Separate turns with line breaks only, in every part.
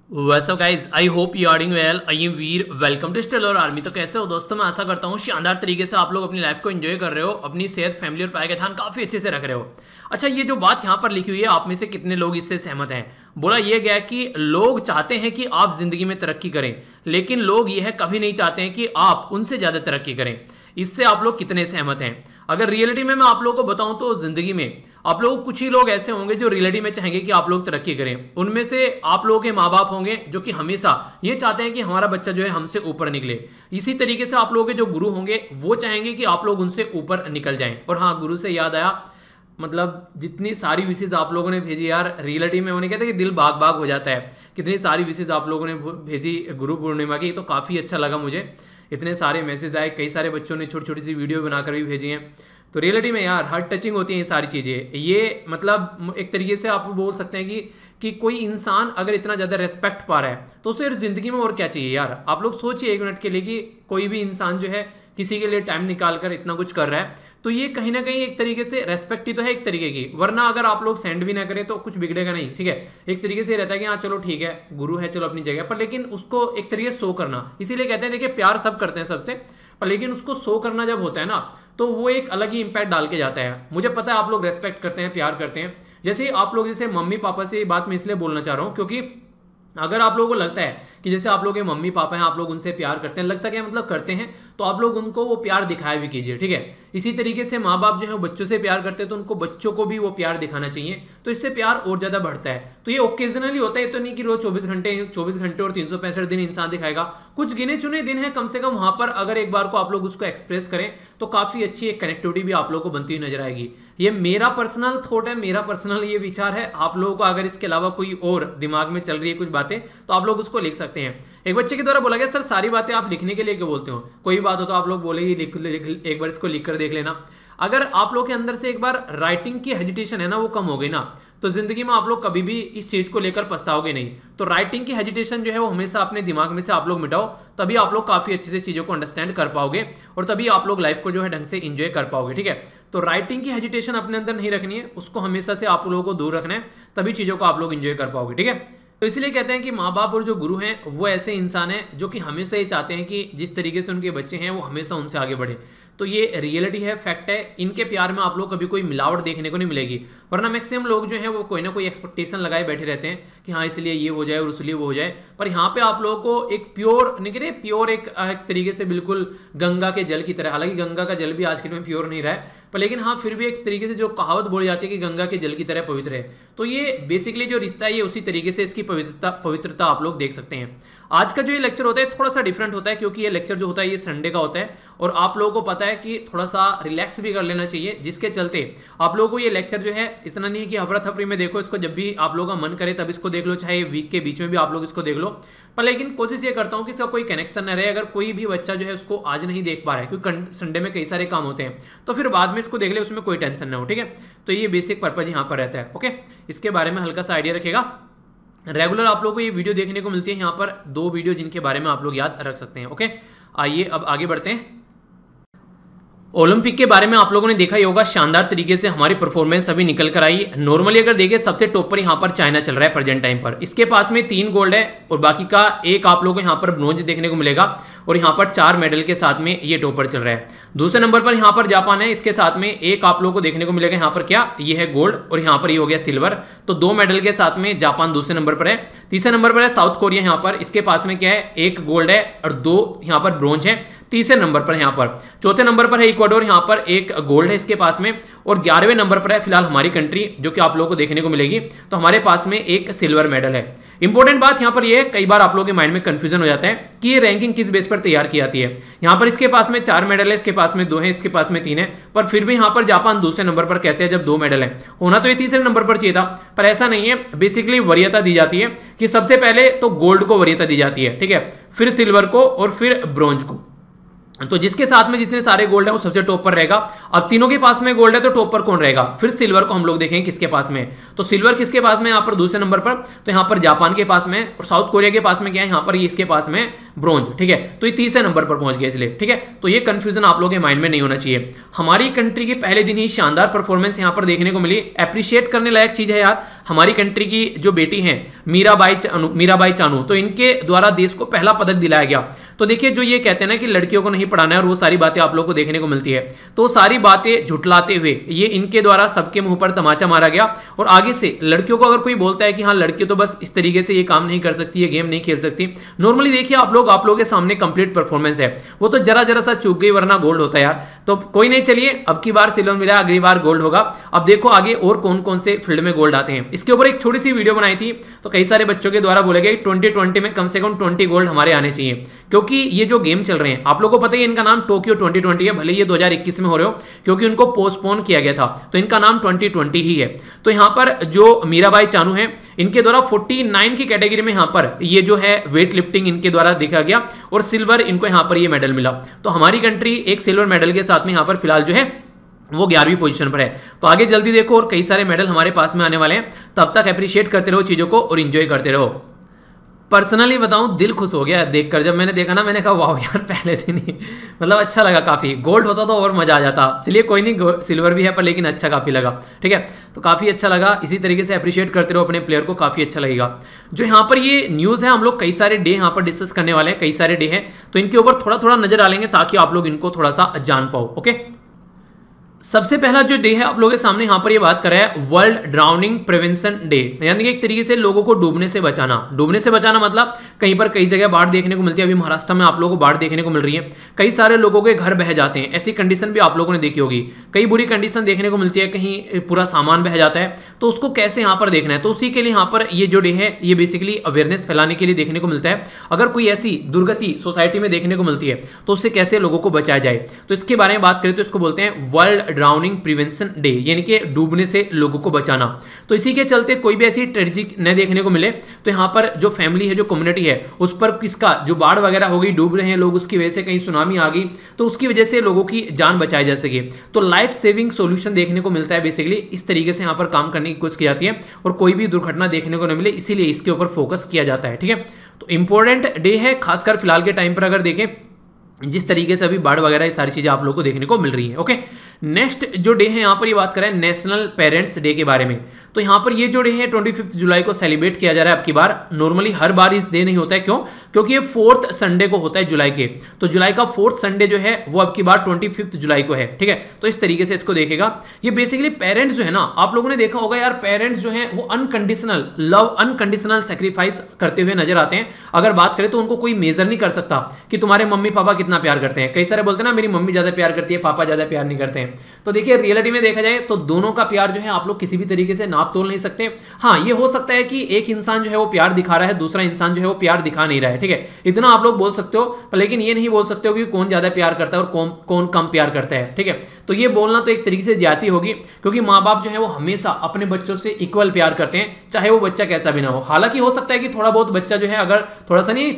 वैसे guys I hope you are doing well. I am Veer, welcome to Stellar Army. तो कैसे हो दोस्तों, मैं आशा करता हूँ शानदार तरीके से आप लोग अपनी लाइफ को एंजॉय कर रहे हो, अपनी सेहत, फैमिली और पढ़ाई का ध्यान काफी अच्छे से रख रहे हो। अच्छा, ये जो बात यहाँ पर लिखी हुई है, आप में से कितने लोग इससे सहमत हैं? बोला यह गया कि लोग चाहते हैं कि आप जिंदगी में तरक्की करें, लेकिन लोग यह कभी नहीं चाहते हैं कि आप उनसे ज्यादा तरक्की करें। इससे आप लोग कितने सहमत हैं? अगर रियलिटी में मैं आप लोगों को बताऊं तो जिंदगी में आप लोग कुछ ही लोग ऐसे होंगे जो रियलिटी में चाहेंगे कि आप लोग तरक्की करें। उनमें से आप लोगों के माँ बाप होंगे जो कि हमेशा ये चाहते हैं कि हमारा बच्चा जो है हमसे ऊपर निकले। इसी तरीके से आप लोगों के जो गुरु होंगे वो चाहेंगे कि आप लोग उनसे ऊपर निकल जाएं। और हाँ, गुरु से याद आया, मतलब जितनी सारी विशेष आप लोगों ने भेजी यार, रियलिटी में उन्हें कहते हैं कि दिल बाग बाग हो जाता है। कितनी सारी विशेष आप लोगों ने भेजी गुरु पूर्णिमा की, तो काफ़ी अच्छा लगा मुझे। इतने सारे मैसेज आए, कई सारे बच्चों ने छोटी छोटी सी वीडियो बनाकर भी भेजी हैं। तो रियलिटी में यार हार्ट टचिंग होती है ये सारी चीज़ें। ये मतलब एक तरीके से आप बोल सकते हैं कि कोई इंसान अगर इतना ज़्यादा रेस्पेक्ट पा रहा है तो उसे ज़िंदगी में और क्या चाहिए यार। आप लोग सोचिए एक मिनट के लिए कि कोई भी इंसान जो है किसी के लिए टाइम निकाल कर इतना कुछ कर रहा है, तो ये कहीं ना कहीं एक तरीके से रेस्पेक्ट ही तो है एक तरीके की। वरना अगर आप लोग सेंड भी ना करें तो कुछ बिगड़ेगा नहीं, ठीक है। एक तरीके से रहता है कि हाँ चलो ठीक है, गुरु है चलो अपनी जगह पर, लेकिन उसको एक तरीके से शो करना। इसीलिए कहते हैं देखिए, प्यार सब करते हैं सबसे, पर लेकिन उसको शो करना जब होता है ना, तो वो एक अलग ही इंपैक्ट डाल के जाता है। मुझे पता है आप लोग रेस्पेक्ट करते हैं, प्यार करते हैं। जैसे आप लोग, जैसे मम्मी पापा से ये बात मैं इसलिए बोलना चाह रहा हूँ क्योंकि अगर आप लोगों को लगता है कि जैसे आप लोग के मम्मी पापा हैं, आप लोग उनसे प्यार करते हैं, लगता क्या मतलब करते हैं, तो आप लोग उनको वो प्यार दिखाया भी कीजिए, ठीक है। इसी तरीके से माँ बाप जो है बच्चों से प्यार करते हैं, तो उनको बच्चों को भी वो प्यार दिखाना चाहिए, तो इससे प्यार और ज्यादा बढ़ता है। तो ये ओकेजनली होता है, तो नहीं कि रोज 24 घंटे और 365 दिन इंसान दिखाएगा। कुछ गिने चुने दिन है कम से कम, वहां पर अगर एक बार को आप लोग उसको एक्सप्रेस करें तो काफी अच्छी एक कनेक्टिविटी भी आप लोगों को बनती हुई नजर आएगी। ये मेरा पर्सनल थॉट है, मेरा पर्सनल ये विचार है। आप लोगों को अगर इसके अलावा कोई और दिमाग में चल रही है कुछ बातें, तो आप लोग उसको लिख सकते हैं। एक बच्चे के द्वारा बोला गया, सर सारी बातें आप लिखने के लिए क्यों बोलते हो? कोई बात हो तो आप लोग बोलेगी एक बार इसको लिख कर देख लेना। अगर आप लोग के अंदर से एक बार राइटिंग की हेजिटेशन है ना, वो कम हो गई ना, तो जिंदगी में आप लोग कभी भी इस चीज को लेकर पछताओगे नहीं। तो राइटिंग की हेजिटेशन जो है वो हमेशा अपने दिमाग में से आप लोग मिटाओ, तभी आप लोग काफी अच्छे से चीजों को अंडरस्टैंड कर पाओगे और तभी आप लोग लाइफ को जो है ढंग से एंजॉय कर पाओगे, ठीक है। तो राइटिंग की हेजिटेशन अपने अंदर नहीं रखनी है, उसको हमेशा से आप लोगों को दूर रखना है, तभी चीजों को आप लोग एंजॉय कर पाओगे, ठीक है। तो इसलिए कहते हैं कि माँ बाप और जो गुरु हैं वो ऐसे इंसान हैं जो कि हमेशा ये चाहते हैं कि जिस तरीके से उनके बच्चे हैं वो हमेशा उनसे आगे बढ़े। तो ये रियलिटी है, फैक्ट है। इनके प्यार में आप लोग कभी कोई मिलावट देखने को नहीं मिलेगी, वरना मैक्सिमम लोग जो है वो कोई ना कोई एक्सपेक्टेशन लगाए बैठे रहते हैं कि हाँ इसलिए ये हो जाए और उसलिए वो हो जाए। पर यहाँ पे आप लोगों को एक प्योर नहीं कह रहे, प्योर एक तरीके से बिल्कुल गंगा के जल की तरह, हालांकि गंगा का जल भी आज के टाइम में प्योर नहीं रहा है, पर लेकिन हाँ फिर भी एक तरीके से जो कहावत बोली जाती है कि गंगा के जल की तरह पवित्र है, तो ये बेसिकली जो रिश्ता है ये उसी तरीके से इसकी पवित्रता आप लोग देख सकते हैं। आज का जो ये लेक्चर होता है थोड़ा सा डिफरेंट होता है, क्योंकि ये लेक्चर जो होता है ये संडे का होता है और आप लोगों को पता है कि थोड़ा सा रिलैक्स भी कर लेना चाहिए, जिसके चलते आप लोगों को ये लेक्चर जो है इतना नहीं है कि हफरा थफरी में देखो इसको, जब भी आप लोगों का मन करे तब इसको देख लो, चाहे वीक के बीच में भी आप लोग इसको देख लो। पर लेकिन कोशिश ये करता हूँ कि इसका कोई कनेक्शन न रहे। अगर कोई भी बच्चा जो है उसको आज नहीं देख पा रहा है क्योंकि संडे में कई सारे काम होते हैं, तो फिर बाद में इसको देख ले, उसमें कोई टेंशन ना हो, ठीक है। तो ये बेसिक पर्पज यहाँ पर रहता है, ओके। इसके बारे में हल्का सा आइडिया रखेगा। रेगुलर आप लोगों को ये वीडियो देखने को मिलती है, यहाँ पर 2 वीडियो जिनके बारे में आप लोग याद रख सकते हैं, ओके। आइए अब आगे बढ़ते हैं। ओलंपिक के बारे में आप लोगों ने देखा ही होगा, शानदार तरीके से हमारी परफॉर्मेंस अभी निकल कर आई। नॉर्मली अगर देखिए सबसे टॉप पर यहाँ पर चाइना चल रहा है प्रेजेंट टाइम पर, इसके पास में 3 गोल्ड है और बाकी का एक आप लोगों को यहाँ पर ब्रोंज देखने को मिलेगा और यहाँ पर 4 मेडल के साथ में ये टॉपर चल रहा है। दूसरे नंबर पर यहाँ पर जापान है, इसके साथ में एक आप लोगों को देखने को मिलेगा यहाँ पर क्या, ये है गोल्ड और यहाँ पर ये हो गया सिल्वर। तो 2 मेडल के साथ में जापान दूसरे नंबर पर है। तीसरे नंबर पर है साउथ कोरिया, यहाँ पर इसके पास में क्या है, 1 गोल्ड है और 2 यहाँ पर ब्रोंज है। तीसरे नंबर पर यहाँ पर, चौथे नंबर पर है इक्वाडोर, यहाँ पर 1 गोल्ड है इसके पास में, और 11वें नंबर पर है फिलहाल हमारी कंट्री जो कि आप लोगों को देखने को मिलेगी। तो हमारे पास में 1 सिल्वर मेडल है। इंपॉर्टेंट बात यहाँ पर ये है, कई बार आप लोगों के माइंड में कंफ्यूजन हो जाता है कि ये रैंकिंग किस बेस पर तैयार की जाती है। यहाँ पर इसके पास में 4 मेडल है, इसके पास में 2 है, इसके पास में 3 है, पर फिर भी यहाँ पर जापान दूसरे नंबर पर कैसे है जब 2 मेडल है? होना तो ये तीसरे नंबर पर चाहिए था, पर ऐसा नहीं है। बेसिकली वरीयता दी जाती है कि सबसे पहले तो गोल्ड को वरीयता दी जाती है, ठीक है, फिर सिल्वर को और फिर ब्रॉन्ज को। तो जिसके साथ में जितने सारे गोल्ड है वो सबसे टॉप पर रहेगा। अब तीनों के पास में गोल्ड है तो टॉप पर कौन रहेगा, फिर सिल्वर को हम लोग देखेंगे किसके पास में। तो सिल्वर किसके पास में यहाँ पर दूसरे नंबर पर, तो यहाँ पर जापान के पास में, और साउथ कोरिया के पास में क्या है, यहाँ पर ये इसके पास में ब्रॉन्ज, ठीक है। तो ये तीसरे नंबर पर पहुंच गया इसलिए, ठीक है। तो ये कंफ्यूजन आप लोगों के माइंड में नहीं होना चाहिए। हमारी कंट्री की पहले दिन ही शानदार परफॉर्मेंस यहाँ पर देखने को मिली। एप्रिशिएट करने लायक चीज है यार, हमारी कंट्री की जो बेटी है मीराबाई चानू, तो इनके द्वारा देश को पहला पदक दिलाया गया। तो देखिए जो ये कहते हैं ना कि लड़कियों को नहीं पढ़ाना है और वो सारी बातें आप लोगों को देखने को मिलती है, तो सारी बातें झुटलाते हुए ये इनके द्वारा सबके मुंह पर तमाचा मारा गया। और आगे से लड़कियों को अगर कोई बोलता है कि हाँ लड़की तो बस इस तरीके से ये काम नहीं कर सकती, ये गेम नहीं खेल सकती, नॉर्मली देखिए आप लोगों के सामने कंप्लीट परफॉर्मेंस है, वो तो जरा सा चूक गई वरना गोल्ड होता है यार। तो कोई नहीं, चलिए अब की बार सिल्वर मिला, अगली बार गोल्ड होगा। अब देखो आगे और कौन कौन से फील्ड में गोल्ड आते हैं। इसके ऊपर एक छोटी सी वीडियो बनाई थी, तो कई सारे बच्चों के द्वारा बोले गए 2020 में कम से कम 20 गोल्ड हमारे आने चाहिए, क्योंकि ये जो गेम चल रहे हैं आप लोगों को पता है इनका नाम टोक्यो 2020 है, भले ये 2021 में हो रहे हो क्योंकि उनको पोस्टपोन किया गया था, तो इनका नाम 2020 ही है। तो यहाँ पर जो मीराबाई चानू है इनके द्वारा 49 की कैटेगरी में यहाँ पर ये जो है वेट लिफ्टिंग इनके द्वारा देखा गया और सिल्वर इनको यहाँ पर ये मेडल मिला। तो हमारी कंट्री एक सिल्वर मेडल के साथ में यहाँ पर फिलहाल जो है वो 11वीं पोजीशन पर है। तो आगे जल्दी देखो और कई सारे मेडल हमारे पास में आने वाले हैं, तब तक अप्रिशिएट करते रहो चीजों को और इंजॉय करते रहो। पर्सनली बताऊं दिल खुश हो गया देखकर, जब मैंने देखा ना मैंने कहा वाह यार पहले दिन ही मतलब अच्छा लगा काफ़ी। गोल्ड होता तो और मज़ा आ जाता, चलिए कोई नहीं सिल्वर भी है पर लेकिन अच्छा काफ़ी लगा, ठीक है। तो काफ़ी अच्छा लगा, इसी तरीके से अप्रिशिएट करते रहो अपने प्लेयर को, काफ़ी अच्छा लगेगा। जो यहाँ पर ये न्यूज़ है हम लोग कई सारे डे यहाँ पर डिस्कस करने वाले हैं, कई सारे डे हैं तो इनके ऊपर थोड़ा थोड़ा नजर डालेंगे ताकि आप लोग इनको थोड़ा सा जान पाओ, ओके। सबसे पहला जो डे है आप लोगों के सामने यहाँ पर ये बात कर रहा है वर्ल्ड ड्राउनिंग प्रिवेंशन डे, यानी कि एक तरीके से लोगों को डूबने से बचाना। डूबने से बचाना मतलब कहीं पर कई जगह बाढ़ देखने को मिलती है, अभी महाराष्ट्र में आप लोगों को बाढ़ देखने को मिल रही है, कई सारे लोगों के घर बह जाते हैं, ऐसी कंडीशन भी आप लोगों ने देखी होगी। कई बुरी कंडीशन देखने को मिलती है, कहीं पूरा सामान बह जाता है, तो उसको कैसे यहाँ पर देखना है। तो उसी के लिए यहाँ पर ये जो डे है ये बेसिकली अवेयरनेस फैलाने के लिए देखने को मिलता है। अगर कोई ऐसी दुर्गति सोसाइटी में देखने को मिलती है तो उससे कैसे लोगों को बचाया जाए, तो इसके बारे में बात करें तो इसको बोलते हैं वर्ल्ड ड्राउनिंग प्रिवेंशन डे, यानी कि डूबने से लोगों को बचाना। तो इसी के चलते कोई भी ऐसी ट्रेजिक न देखने को मिले तो यहाँ पर जो फैमिली है, जो कम्युनिटी है, उस पर किसका जो बाढ़ वगैरह हो गई, डूब रहे हैं लोग, उसकी वजह से कहीं सुनामी आ गई तो उसकी वजह से लोगों की जान बचाई जा सके, तो लाइफ सेविंग सोल्यूशन देखने को मिलता है। बेसिकली इस तरीके से यहाँ पर काम करने की कोशिश की जाती है और कोई भी दुर्घटना देखने को न मिले, इसीलिए इसके ऊपर फोकस किया जाता है, ठीक है। तो इंपॉर्टेंट डे है, खासकर फिलहाल के टाइम पर अगर देखें जिस तरीके से अभी बाढ़ वगैरह ये सारी चीजें आप लोगों को देखने को मिल रही है, ओके। नेक्स्ट जो डे है यहाँ पर ये बात करें नेशनल पेरेंट्स डे के बारे में, तो यहाँ पर ये जो डे है 25 जुलाई को सेलिब्रेट किया जा रहा है। अब की बार नॉर्मली हर बार इस डे नहीं होता है, क्यों? क्योंकि ये 4th संडे को होता है जुलाई के, तो जुलाई का 4th संडे जो है वो अब की बार 25 जुलाई को है, ठीक है। तो इस तरीके से इसको देखेगा। ये बेसिकली पेरेंट्स जो है ना, आप लोगों ने देखा होगा यार, पेरेंट्स जो है वो अनकंडीशनल लव, अनकंडीशनल सेक्रीफाइस करते हुए नजर आते हैं। अगर बात करें तो उनको कोई मेजर नहीं कर सकता कि तुम्हारे मम्मी पापा कितना प्यार करते हैं। कई सारे बोलते हैं ना मेरी मम्मी ज्यादा प्यार करती है, पापा ज्यादा प्यार नहीं करते हैं। तो देखिए रियलिटी में देखा जाए तो दोनों का प्यार जो है आप लोग किसी भी तरीके से नाप तोल नहीं सकते। हाँ, ये हो सकता है कि एक इंसान जो है वो प्यार दिखा रहा है, दूसरा इंसान जो है वो प्यार दिखा नहीं रहा है, ठीक है। इतना आप लोग बोल सकते हो, लेकिन ये नहीं बोल सकते हो कि कौन ज्यादा प्यार करता है और कौन कम प्यार करता है, ठीक है। तो ये बोलना तो एक तरीके से ज्यादती होगी, क्योंकि माँ बाप जो है वो हमेशा अपने बच्चों से इक्वल प्यार करते हैं, चाहे वो बच्चा कैसा भी ना हो। हालांकि हो सकता है कि थोड़ा बहुत बच्चा जो है अगर थोड़ा सा नहीं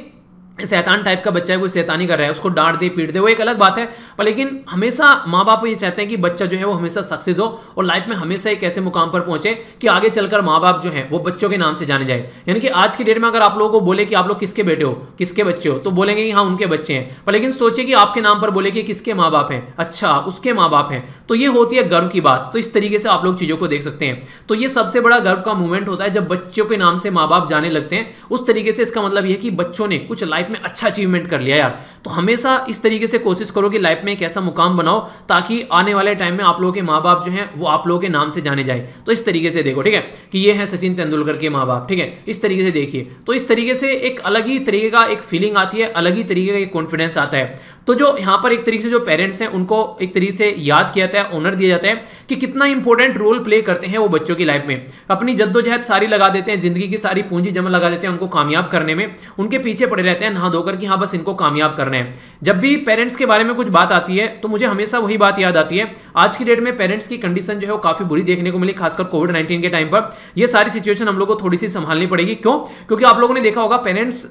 शैतान टाइप का बच्चा है, कोई शैतानी कर रहा है, उसको डांट दे पीट दे वो एक अलग बात है, पर लेकिन हमेशा माँ बाप ये चाहते हैं कि बच्चा जो है वो हमेशा सक्सेस हो और लाइफ में हमेशा एक ऐसे मुकाम पर पहुंचे कि आगे चलकर माँ बाप जो है वो बच्चों के नाम से जाने जाए। यानी कि आज की डेट में अगर आप लोगों को बोले कि आप लोग किसके बेटे हो, किसके बच्चे हो, तो बोलेंगे कि हाँ उनके बच्चे हैं, पर लेकिन सोचिए कि आपके नाम पर बोले कि किसके माँ बाप हैं, अच्छा उसके माँ बाप हैं, तो ये होती है गर्व की बात। तो इस तरीके से आप लोग चीजों को देख सकते हैं। तो ये सबसे बड़ा गर्व का मूवमेंट होता है जब बच्चों के नाम से माँ बाप जाने लगते हैं। उस तरीके से इसका मतलब यह है कि बच्चों ने कुछ लाइफ में अच्छा अचीवमेंट कर लिया यार। तो हमेशा इस तरीके से कोशिश करो कि लाइफ में एक ऐसा मुकाम बनाओ ताकि आने वाले टाइम में आप लोगों के माँ बाप जो हैं वो आप लोगों के नाम से जाने जाए। तो इस तरीके से देखो, ठीक है, कि ये है सचिन तेंदुलकर के माँ बाप, ठीक है, इस तरीके से देखिए। तो इस तरीके से एक अलग ही तरीके का एक फीलिंग आती है, अलग ही तरीके का एक कॉन्फिडेंस आता है। तो जो यहाँ पर एक तरीके से जो पेरेंट्स हैं उनको एक तरीके से याद किया जाता है, ऑनर दिया जाता है कि कितना इंपॉर्टेंट रोल प्ले करते हैं वो बच्चों की लाइफ में। अपनी जद्दोजहद सारी लगा देते हैं, जिंदगी की सारी पूंजी जमा लगा देते हैं उनको कामयाब करने में, उनके पीछे पड़े रहते हैं नहा धोकर कि हाँ बस इनको कामयाब करना है। जब भी पेरेंट्स के बारे में कुछ बात आती है तो मुझे हमेशा वही बात याद आती है। आज की डेट में पेरेंट्स की कंडीशन जो है वो काफी बुरी देखने को मिली, खासकर कोविड-19 के टाइम पर। ये सारी सिचुएशन हम लोग को थोड़ी सी संभालनी पड़ेगी। क्यों? क्योंकि आप लोगों ने देखा होगा पेरेंट्स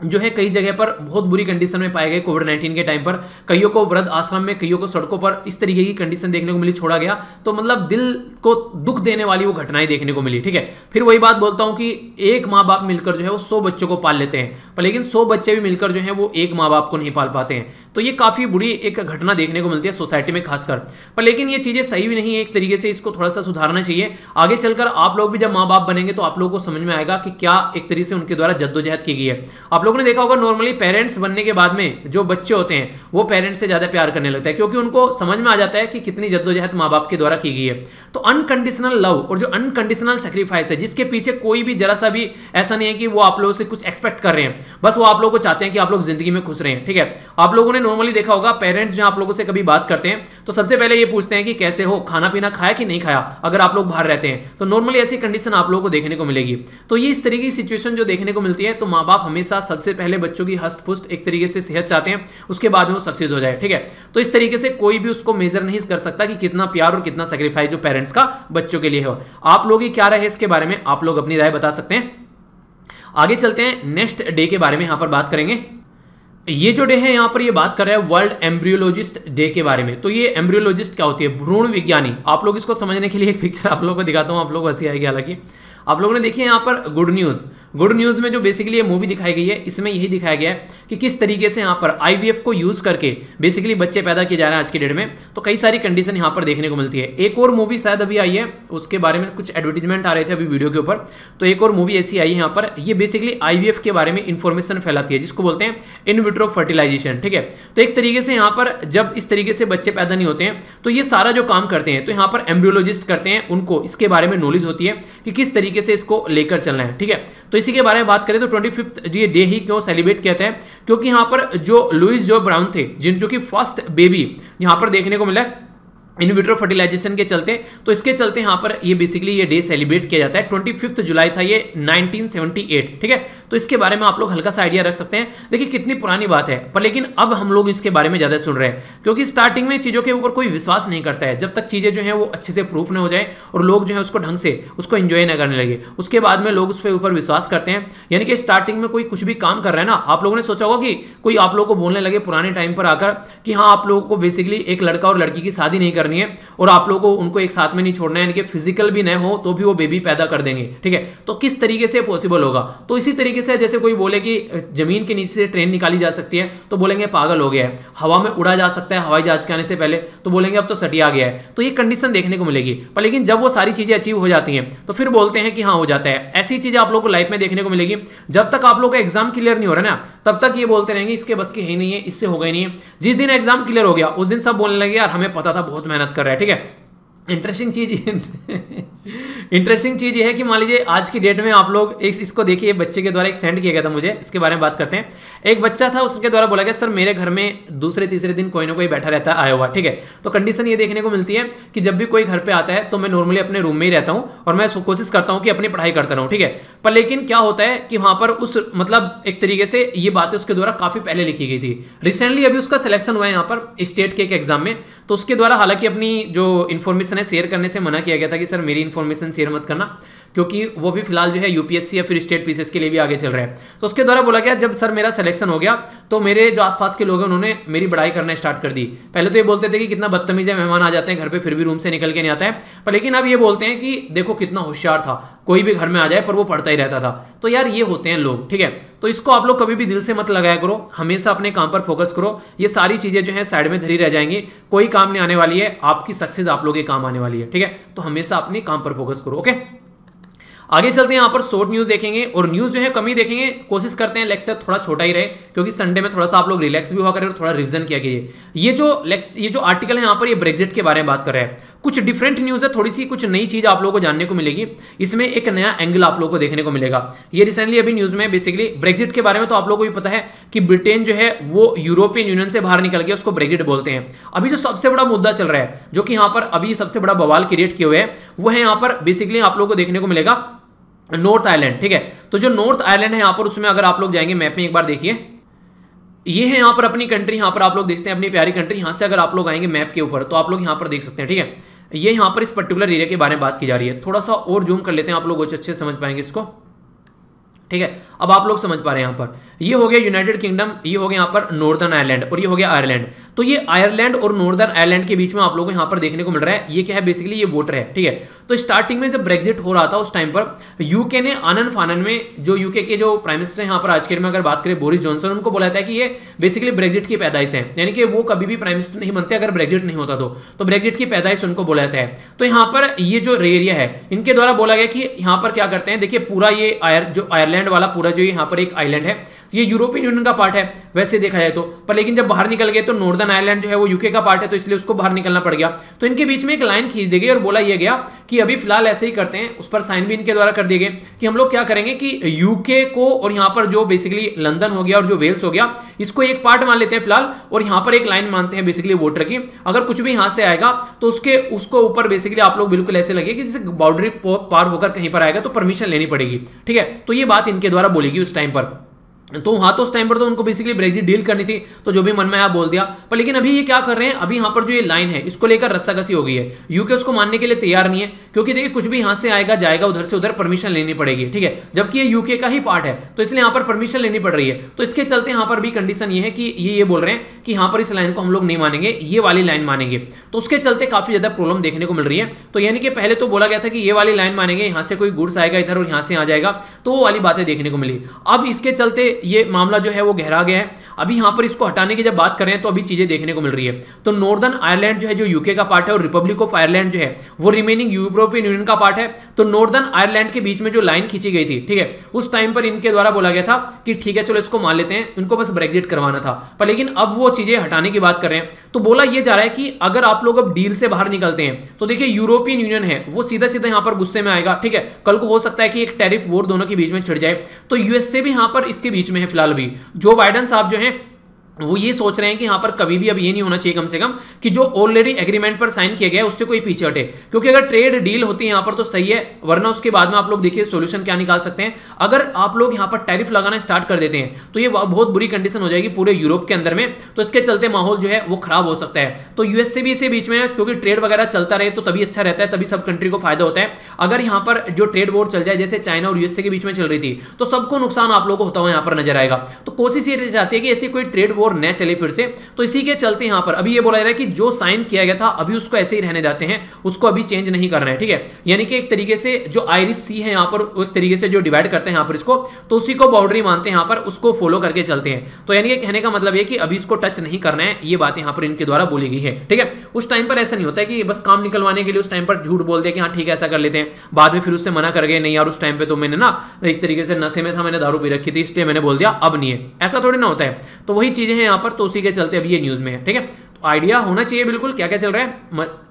जो है कई जगह पर बहुत बुरी कंडीशन में पाए गए कोविड-19 के टाइम पर। कईयों को वृद्ध आश्रम में, कईयों को सड़कों पर इस तरीके की कंडीशन देखने को मिली, छोड़ा गया। तो मतलब दिल को दुख देने वाली वो घटनाएं देखने को मिली, ठीक है। फिर वही बात बोलता हूं कि एक माँ बाप मिलकर जो है वो 100 बच्चों को पाल लेते हैं, पर लेकिन 100 बच्चे भी मिलकर जो है वो एक माँ बाप को नहीं पाल पाते हैं। तो ये काफी बुरी एक घटना देखने को मिलती है सोसाइटी में खासकर। पर लेकिन ये चीजें सही भी नहीं है, एक तरीके से इसको थोड़ा सा सुधारना चाहिए। आगे चलकर आप लोग भी जब माँ बाप बनेंगे तो आप लोगों को समझ में आएगा कि क्या एक तरीके से उनके द्वारा जद्दोजहद की गई है। आप लोगों ने देखा होगा नॉर्मली पेरेंट्स बनने के बाद में जो बच्चे होते हैं वो पेरेंट्स से ज्यादा प्यार करने लगते हैं, क्योंकि उनको समझ में आ जाता है कि कितनी जद्दोजहद माँ बाप के द्वारा की गई है। तो अनकंडीशनल लव और जो अनकंडीशनल सेक्रीफाइस है, जिसके पीछे कोई भी जरा सा भी ऐसा नहीं है कि वो आप लोगों से कुछ एक्सपेक्ट कर रहे हैं, बस वो आप लोगों को चाहते हैं कि आप लोग जिंदगी में खुश रहें, ठीक है। आप लोगों ने नॉर्मली देखा होगा पेरेंट्स जो आप लोगों से कभी बात करते हैं तो सबसे पहले ये पूछते हैं कि कैसे हो, खाना पीना खाया कि नहीं खाया, अगर आप लोग बाहर रहते हैं तो नॉर्मली ऐसी कंडीशन आप लोगों को देखने को मिलेगी। तो ये इस तरीके की सिचुएशन जो देखने को मिलती है, तो माँ बाप हमेशा सबसे पहले बच्चों की हष्ट पुष्ट एक तरीके से सेहत चाहते हैं, उसके बाद में वो सक्सेस हो जाए, ठीक है। तो इस तरीके से कोई भी उसको मेजर नहीं कर सकता कि कितना प्यार और कितना सेक्रीफाइस जो पेरेंट्स का बच्चों के लिए हो। आप लोग की क्या राय है इसके बारे में, आप लोग अपनी राय बता सकते हैं। आगे चलते हैं, नेक्स्ट डे के बारे में यहां पर बात करेंगे। ये जो डे है यहां पर ये बात कर रहे हैं वर्ल्ड एम्ब्रियोलॉजिस्ट डे के बारे में। तो ये एम्ब्रियोलॉजिस्ट क्या होती है, भ्रूण विज्ञानी। आप लोग इसको समझने के लिए एक पिक्चर आप लोगों को दिखाता हूं, आप लोग को हंसी आएगी। हालांकि आप लोगों ने देखी है यहाँ पर गुड न्यूज में जो बेसिकली ये मूवी दिखाई गई है, इसमें यही दिखाया गया है कि किस तरीके से यहाँ पर आईवीएफ को यूज करके बेसिकली बच्चे पैदा किए जा रहे हैं आज की डेट में। तो कई सारी कंडीशन यहाँ पर देखने को मिलती है। एक और मूवी शायद अभी आई है, उसके बारे में कुछ एडवर्टीजमेंट आ रहे थे अभी वीडियो के ऊपर। तो एक और मूवी ऐसी आई है यहाँ पर, ये बेसिकली आईवीएफ के बारे में इंफॉर्मेशन फैलाती है, जिसको बोलते हैं इन विट्रो फर्टिलाइजेशन, ठीक है। तो एक तरीके से यहाँ पर जब इस तरीके से बच्चे पैदा नहीं होते हैं तो ये सारा जो काम करते हैं तो यहाँ पर एम्ब्रियोलॉजिस्ट करते हैं, उनको इसके बारे में नॉलेज होती है कि किस तरीके से इसको लेकर चलना है, ठीक है। तो इसी के बारे में बात करें तो 25 ये डे ही क्यों सेलिब्रेट किया है, क्योंकि यहां पर जो लुइस जो ब्राउन थे, जिन जो कि फर्स्ट बेबी यहां पर देखने को मिला इन विट्रो फर्टिलाइजेशन के चलते, तो इसके चलते यहां पर ये बेसिकली ये डे सेलिब्रेट किया जाता है। 25 जुलाई था ये 1978, ठीक है। तो इसके बारे में आप लोग हल्का सा आइडिया रख सकते हैं। देखिए कितनी पुरानी बात है, पर लेकिन अब हम लोग इसके बारे में ज्यादा सुन रहे हैं, क्योंकि स्टार्टिंग में चीजों के ऊपर कोई विश्वास नहीं करता है। जब तक चीजें जो है वो अच्छे से प्रूफ ना हो जाए और लोग जो है उसको ढंग से उसको एंजॉय ना करने लगे, उसके बाद में लोग उस पर ऊपर विश्वास करते हैं। यानी कि स्टार्टिंग में कोई कुछ भी काम कर रहा है ना, आप लोगों ने सोचा होगा कि कोई आप लोगों को बोलने लगे पुराने टाइम पर आकर कि हाँ आप लोगों को बेसिकली एक लड़का और लड़की की शादी नहीं करनी है और आप लोगों को उनको एक साथ में नहीं छोड़ना है, यानी कि फिजिकल भी न हो तो भी वो बेबी पैदा कर देंगे, ठीक है। तो किस तरीके से पॉसिबल होगा, तो इसी तरीके से जैसे कोई बोले कि जमीन के नीचे से ट्रेन निकाली जा सकती है तो बोलेंगे पागल हो गया है, हवा में उड़ा जा सकता है हवाई जहाज के आने से पहले तो बोलेंगे अब तो सटिया गया है। तो ये कंडीशन देखने को मिलेगी, पर लेकिन जब वो सारी चीजें अचीव हो जाती हैं तो फिर बोलते हैं कि हाँ हो जाता है। ऐसी चीजें आप लोग को लाइफ में देखने को मिलेगी। जब तक आप लोग का एग्जाम क्लियर नहीं हो रहा ना, तब तक ये बोलते रहेंगे इसके बस की है नहीं है, इससे होगा ही नहीं है। जिस दिन एग्जाम क्लियर हो गया उस दिन सब बोलने लगे यार हमें पता था, बहुत मेहनत कर रहा है, ठीक है। इंटरेस्टिंग चीज ये है कि मान लीजिए आज की डेट में आप लोग इसको देखिए, बच्चे के द्वारा एक सेंड किया गया था मुझे, इसके बारे में बात करते हैं। एक बच्चा था, उसके द्वारा बोला गया सर मेरे घर में दूसरे तीसरे दिन कोई ना कोई बैठा रहता है आया हुआ, ठीक है। तो कंडीशन ये देखने को मिलती है कि जब भी कोई घर पे आता है तो मैं नॉर्मली अपने रूम में ही रहता हूँ और मैं कोशिश करता हूँ कि अपनी पढ़ाई करता रहूँ, ठीक है। पर लेकिन क्या होता है कि वहां पर उस मतलब एक तरीके से ये बातें उसके द्वारा काफी पहले लिखी गई थी। रिसेंटली अभी उसका सिलेक्शन हुआ है यहाँ पर स्टेट के एक एग्जाम में, तो उसके द्वारा हालांकि अपनी जो इन्फॉर्मेशन है शेयर करने से मना किया गया था कि सर मेरी इन्फॉर्मेशन शेयर मत करना, क्योंकि वो भी फिलहाल जो है यूपीएससी या फिर स्टेट पीसीएस के लिए भी आगे चल रहा है। तो उसके द्वारा बोला गया जब सर मेरा सिलेक्शन हो गया तो मेरे जो आसपास के लोग हैं उन्होंने मेरी बड़ाई करना स्टार्ट कर दी। पहले तो ये बोलते थे कि कितना बदतमीज है, मेहमान आ जाते हैं घर पे फिर भी रूम से निकल के नहीं आता है, पर लेकिन अब ये बोलते हैं कि देखो कितना होशियार था, कोई भी घर में आ जाए पर वो पढ़ता ही रहता था। तो यार ये होते हैं लोग, ठीक है। तो इसको आप लोग कभी भी दिल से मत लगाया करो, हमेशा अपने काम पर फोकस करो। ये सारी चीजें जो है साइड में धरी रह जाएंगी, कोई काम नहीं आने वाली है, आपकी सक्सेस आप लोग के काम आने वाली है, ठीक है। तो हमेशा अपने काम पर फोकस करो, ओके। आगे चलते हैं, यहाँ पर शॉर्ट न्यूज देखेंगे और न्यूज जो है कम ही देखेंगे, कोशिश करते हैं लेक्चर थोड़ा छोटा ही रहे, क्योंकि संडे में थोड़ा सा आप लोग रिलैक्स भी हुआ करें और थोड़ा रिवीजन किया कीजिए। ये जो आर्टिकल है यहाँ पर ये ब्रेक्जिट के बारे में बात कर रहे हैं। कुछ डिफरेंट न्यूज है, थोड़ी सी कुछ नई चीज आप लोगों को जानने को मिलेगी, इसमें एक नया एंगल आप लोगों को देखने को मिलेगा। ये रिसेंटली अभी न्यूज में बेसिकली ब्रेक्जिट के बारे में तो आप लोगों को भी पता है कि ब्रिटेन जो है वो यूरोपियन यूनियन से बाहर निकल गया, उसको ब्रेक्जिट बोलते हैं। अभी जो सबसे बड़ा मुद्दा चल रहा है, जो कि यहाँ पर अभी सबसे बड़ा बवाल क्रिएट किए हुए हैं, वो है यहाँ पर बेसिकली आप लोगों को देखने को मिलेगा नॉर्थ आयरलैंड, ठीक है। तो जो नॉर्थ आयरलैंड है यहाँ पर, उसमें अगर आप लोग जाएंगे मैप में एक बार देखिए, ये है यहाँ पर अपनी कंट्री, यहाँ पर आप लोग देखते हैं अपनी प्यारी कंट्री। यहाँ से अगर आप लोग आएंगे मैप के ऊपर तो आप लोग यहाँ पर देख सकते हैं, ठीक है। ये यहाँ पर इस पर्टिकुलर एरिया के बारे में बात की जा रही है। थोड़ा सा और जूम कर लेते हैं, आप लोग अच्छे से समझ पाएंगे इसको। ठीक है, अब आप लोग समझ पा रहे हैं यहाँ पर, ये हो गया यूनाइटेड किंगडम, ये हो गया यहाँ पर नॉर्दर्न आयरलैंड और ये हो गया आयरलैंड। तो ये आयरलैंड और नॉर्दर्न आयरलैंड के बीच में आप लोगों को यहाँ पर देखने को मिल रहा है, ये क्या है बेसिकली, ये वोटर है। ठीक है, तो स्टार्टिंग में जब ब्रेग्जिट हो रहा था उस टाइम पर यूके ने आनन फानन में, जो यूके के जो प्राइम मिनिस्टर यहाँ पर आज के में अगर बात करें बोरिस जॉनसन, उनको बोला था कि ये बेसिकली ब्रेग्जिट की पैदाइश है, यानी कि वो कभी भी प्राइम मिनिस्टर नहीं बनते अगर ब्रेग्जिट नहीं होता तो ब्रेग्जिट की पैदाइश उनको बोला जाता है। तो यहाँ पर ये जो एरिया है इनके द्वारा बोला गया कि यहाँ पर क्या करते हैं, देखिए पूरा ये जो आयरलैंड वाला पूरा जो यहाँ पर एक आइलैंड है ये यूरोपियन यूनियन का पार्ट है वैसे देखा जाए तो, पर लेकिन जब बाहर निकल गए तो नॉर्दर्न आयरलैंड जो है वो यूके का पार्ट है, तो इसलिए उसको बाहर निकलना पड़ गया। तो इनके बीच में एक लाइन खींच दी गई और बोला यह गया कि अभी फिलहाल ऐसे ही करते हैं, उस पर साइन भी इनके द्वारा कर दिए गए कि हम लोग क्या करेंगे कि यूके को और यहाँ पर जो बेसिकली लंदन हो गया और जो वेल्स हो गया इसको एक पार्ट मान लेते हैं फिलहाल, और यहाँ पर एक लाइन मानते हैं बेसिकली वोटर की, अगर कुछ भी यहाँ से आएगा तो उसको ऊपर बेसिकली आप लोग बिल्कुल ऐसे लगे कि जैसे बाउंड्री पार होकर कहीं पर आएगा तो परमिशन लेनी पड़ेगी। ठीक है, तो ये बात इनके द्वारा बोलेगी उस टाइम पर। तो हाँ, तो उस टाइम पर तो उनको बेसिकली ब्रेग्जिट डील करनी थी, तो जो भी मन में आया बोल दिया, पर लेकिन अभी ये क्या कर रहे हैं, अभी यहाँ पर जो ये लाइन है इसको लेकर रस्साकसी हो गई है। यूके उसको मानने के लिए तैयार नहीं है, क्योंकि देखिए कुछ भी यहाँ से आएगा जाएगा उधर से उधर परमिशन लेनी पड़ेगी। ठीक है, जबकि ये यूके का ही पार्ट है तो इसलिए यहाँ पर परमिशन लेनी पड़ रही है। तो इसके चलते यहाँ पर भी कंडीशन ये है कि ये बोल रहे हैं कि यहाँ पर इस लाइन को हम लोग नहीं मानेंगे, ये वाली लाइन मानेंगे। तो उसके चलते काफी ज्यादा प्रॉब्लम देखने को मिल रही है। तो यानी कि पहले तो बोला गया था कि ये वाली लाइन मानेंगे, यहाँ से कोई गुड्स आएगा इधर और यहाँ से आ जाएगा, तो वो वाली बातें देखने को मिली। अब इसके चलते ये मामला जो है वो गहरा गया है। अभी यहां पर इसको हटाने की जब बात कर रहे हैं तो अभी चीजें देखने को मिल रही है। तो नॉर्दर्न आयरलैंड जो है जो यूके का पार्ट है और रिपब्लिक ऑफ आयरलैंड जो है वो रिमेनिंग यूरोपियन यूनियन का पार्ट है। तो नॉर्दर्न आयरलैंड के बीच में जो लाइन खींची गई थी, ठीक है, उस टाइम पर इनके द्वारा बोला गया था कि ठीक है चलो इसको मान लेते हैं, इनको बस ब्रेग्जिट करवाना था, पर लेकिन अब वो चीजें हटाने की बात कर रहे हैं। तो बोला ये जा रहा है कि अगर आप लोग अब डील से बाहर निकलते हैं तो देखिए यूरोपियन यूनियन है वो सीधा सीधा यहां पर गुस्से में आएगा। ठीक है, कल को हो सकता है कि एक टैरिफ वॉर दोनों के बीच में छिड़ जाए। तो यूएसए भी यहां पर इसके बीच में है फिलहाल। भी जो बाइडेन साहब जो है वो ये सोच रहे हैं कि यहां पर कभी भी अब ये नहीं होना चाहिए कम से कम कि जो ऑलरेडी एग्रीमेंट पर साइन किया गया है उससे कोई पीछे हटे, क्योंकि अगर ट्रेड डील होती है यहां पर तो सही है, वरना उसके बाद में आप लोग देखिए सॉल्यूशन क्या निकाल सकते हैं। अगर आप लोग यहां पर टैरिफ लगाना स्टार्ट कर देते हैं तो ये बहुत बुरी कंडीशन हो जाएगी पूरे यूरोप के अंदर में, तो इसके चलते माहौल जो है वो खराब हो सकता है। तो यूएस से भी इसे बीच में है, क्योंकि ट्रेड वगैरह चलता रहे तो तभी अच्छा रहता है, तभी सब कंट्री को फायदा होता है। अगर यहां पर जो ट्रेड वॉर चल जाए जैसे चाइना और यूएसए के बीच में चल रही थी तो सबको नुकसान आप लोगों को होता हुआ यहां पर नजर आएगा। तो कोशिश ये चाहती है कि ऐसी कोई ट्रेड वॉर न चले फिर से। तो इसी के चलते यहां पर अभी ये बोला जा रहा है कि जो साइन किया गया था अभी उसको ऐसे ही रहने देते हैं, उसको अभी चेंज नहीं करना है। ठीक है, यानी कि एक तरीके से जो आयरिश सी है यहां पर एक तरीके से जो डिवाइड करते हैं यहां पर इसको, तो उसी को बाउंड्री मानते हैं यहां पर, उसको फॉलो करके चलते हैं। तो यानी कि कहने का मतलब ये कि अभी इसको टच नहीं करना है, ये बात यहां पर इनके द्वारा बोली गई है। ठीक है, उस टाइम पर ऐसा नहीं होता है कि बस काम निकलवाने के लिए उस टाइम पर झूठ बोल दिया कि हाँ ठीक है ऐसा कर लेते हैं, बाद में फिर उससे मना कर गए नहीं यार उस टाइम पे तो मैंने ना एक तरीके से नशे में था, मैंने दारू पी रखी थी इसलिए मैंने बोल दिया, अब नहीं है, ऐसा थोड़ी ना होता है। तो वही चीजें हैं यहां पर, तो उसी के चलते अभी ये न्यूज में है। ठीक है, तो आइडिया होना चाहिए बिल्कुल क्या क्या चल रहा है,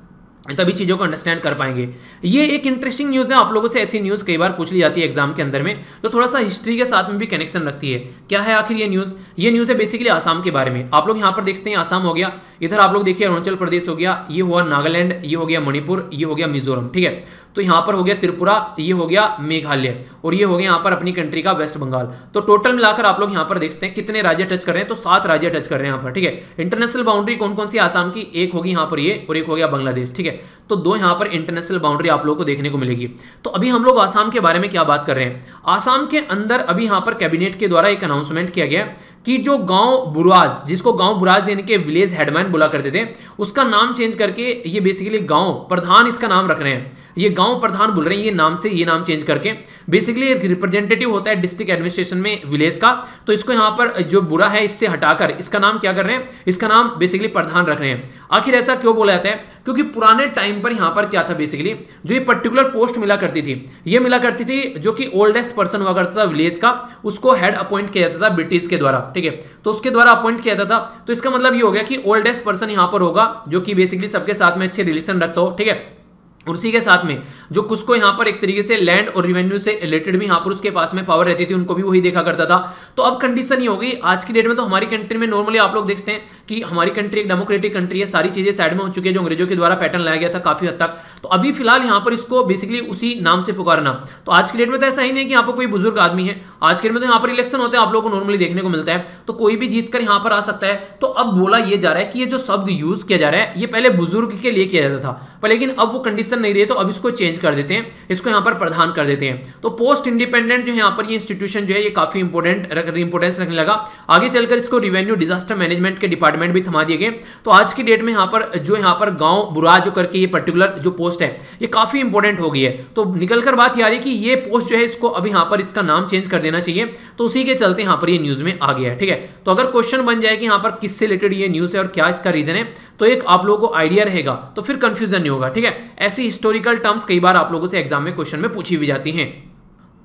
तभी चीजों को अंडरस्टैंड कर पाएंगे। ये एक इंटरेस्टिंग न्यूज़ है, आप लोगों से ऐसी न्यूज़ कई बार पूछ ली जाती है एग्जाम के अंदर में, तो थोड़ा सा हिस्ट्री के साथ में भी कनेक्शन रखती है। क्या है आखिर ये न्यूज़? ये न्यूज़ है बेसिकली आसाम के बारे में। आप लोग यहाँ पर देखते हैं आसाम हो गया, इधर आप लोग देखिए अरुणाचल प्रदेश हो गया, ये हुआ नागालैंड, ये हो गया मणिपुर, ये हो गया मिजोरम। ठीक है, तो यहाँ पर हो गया त्रिपुरा, ये हो गया मेघालय और ये हो गया यहाँ पर अपनी कंट्री का वेस्ट बंगाल। तो टोटल मिलाकर आप लोग यहाँ पर देखते हैं कितने राज्य टच कर रहे हैं, तो 7 राज्य टच कर रहे हैं यहाँ पर। ठीक है, इंटरनेशनल बाउंड्री कौन कौन सी आसाम की, एक होगी यहाँ पर ये और एक हो गया बांग्लादेश। ठीक है, तो 2 यहाँ पर इंटरनेशनल बाउंड्री आप लोगों को देखने को मिलेगी। तो अभी हम लोग आसाम के बारे में क्या बात कर रहे हैं, आसाम के अंदर अभी यहाँ पर कैबिनेट के द्वारा एक अनाउंसमेंट किया गया कि जो गांव बुराज, जिसको गांव बुराज यानी कि विलेज हेडमैन बोला करते थे, उसका नाम चेंज करके ये बेसिकली गांव प्रधान इसका नाम रख रहे हैं। ये गांव प्रधान बोल रहे हैं ये नाम से, ये नाम चेंज करके। बेसिकली एक रिप्रेजेंटेटिव होता है डिस्ट्रिक्ट एडमिनिस्ट्रेशन में विलेज का, तो इसको यहाँ पर जो बुरा है इससे हटाकर इसका नाम क्या कर रहे हैं, इसका नाम बेसिकली प्रधान रख रहे हैं। आखिर ऐसा क्यों बोला जाता है, क्योंकि पुराने टाइम पर यहाँ पर क्या था बेसिकली, जो ये पर्टिकुलर पोस्ट मिला करती थी, ये मिला करती थी जो कि ओल्डेस्ट पर्सन हुआ करता था विलेज का, उसको हेड अपॉइंट किया जाता था ब्रिटिश के द्वारा। ठीक है, तो उसके द्वारा अपॉइंट किया जाता था। तो इसका मतलब ये हो गया कि ओल्डेस्ट पर्सन यहाँ पर होगा जो कि बेसिकली सबके साथ में अच्छे रिलेशन रखता हो। ठीक है, और उसी के साथ में जो कुछ को यहाँ पर एक तरीके से लैंड और रेवेन्यू से रिलेटेड भी यहाँ पर उसके पास में पावर रहती थी, उनको भी वही देखा करता था। तो अब कंडीशन ये होगी आज की डेट में, तो हमारी कंट्री में नॉर्मली आप लोग देखते हैं कि हमारी कंट्री एक डेमोक्रेटिक कंट्री है, सारी चीजें साइड में हो चुकी है जो अंग्रेजों के द्वारा पैटर्न लाया गया था काफी हद तक। तो अभी फिलहाल यहाँ पर इसको बेसिकली उसी नाम से पुकारना, तो आज की डेट में तो ऐसा ही नहीं है कि यहाँ पर कोई बुजुर्ग आदमी है, आज के डेट में तो यहाँ पर इलेक्शन होते हैं, आप लोगों को नॉर्मली देखने को मिलता है, तो कोई भी जीत कर यहाँ पर आ सकता है। तो अब बोला ये जा रहा है कि ये जो शब्द यूज किया जा रहा है ये पहले बुजुर्ग के लिए किया जाता था, पर लेकिन अब वो कंडीशन नहीं रही है, तो अब इसको चेंज कर देते हैं, इसको यहाँ पर प्रधान कर देते हैं। तो पोस्ट इंडिपेंडेंट जो है यहाँ पर ये इंस्टीट्यूशन जो है ये काफी इंपोर्टेंस रखने लगा। आगे चलकर इसको रिवेन्यू डिजास्टर मैनेजमेंट के डिपार्टमेंट भी थमा दिए गए। तो आज की डेट में यहाँ पर गांव बुरा जो करके ये पर्टिकुलर जो पोस्ट है ये काफी इंपोर्टेंट हो गई है। तो निकलकर बात ये आ रही है कि ये पोस्ट जो है इसको अभी यहाँ पर इसका नाम चेंज कर देना चाहिए, तो उसी के चलते यहाँ पर ये न्यूज में आ गया है। ठीक है, तो अगर क्वेश्चन बन जाए कि यहाँ पर किससे रिलेटेड ये न्यूज है और क्या इसका रीजन है, तो एक आप लोगों को आइडिया रहेगा, तो फिर कंफ्यूजन नहीं होगा। ठीक है, ऐसी हिस्टोरिकल टर्म्स कई बार आप लोगों से एग्जाम में क्वेश्चन में पूछी भी जाती हैं।